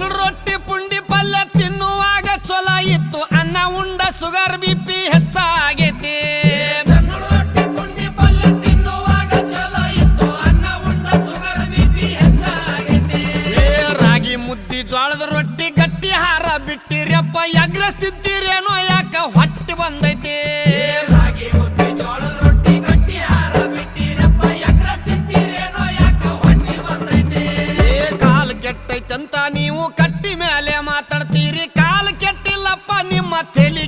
ತಂಗಳ ರೊಟ್ಟಿ ಪುಂಡಿ ಪಲ್ಯ ತಿನ್ನುವಾಗ ಚೊಲ ಇತ್ತು ಅನ್ನ ಉಂಡ ಸುಗರ್ ಬಿಪಿ ಹೆಚ್ಚಾಗೈತಿ ತಂಗಳ ರೊಟ್ಟಿ ಪುಂಡಿ ಪಲ್ಯ ತಿನ್ನುವಾಗ ಚೊಲ ಇತ್ತು ಅನ್ನ ಉಂಡ ಸುಗರ್ ಬಿಪಿ ಹೆಚ್ಚಾಗೈತಿ ರಾಗಿ ಮುದ್ದಿ ಜೋಳದ ರೊಟ್ಟಿ ಗಟ್ಟಿ ಹಾರ ಬಿಟ್ಟಿರಪ್ಪ ಎಗ್ರಸ್ತಿದ್ದೀರೇನೋ ಯಾಕ ಹೊಟ್ಟೆ ಬಂದೈತಿ ರಾಗಿ ಮುದ್ದಿ ಜೋಳದ ರೊಟ್ಟಿ ಗಟ್ಟಿ ಹಾರ ಬಿಟ್ಟಿರಪ್ಪ ಎಗ್ರಸ್ತಿದ್ದೀರೇನೋ ಯಾಕ ಹೊಟ್ಟೆ ಬಂದೈತಿ ಕಾಲ್ ಕೆಟ್ಟೈತಂತ ನೀವು ಕಟ್ಟಿ ಮೇಲೆ ಮಾತಾಡ್ತೀರಿ ಕಾಲ್ ಕೆಟ್ಟಿಲ್ಲಪ್ಪ ನಿಮ್ಮ ತಲೆ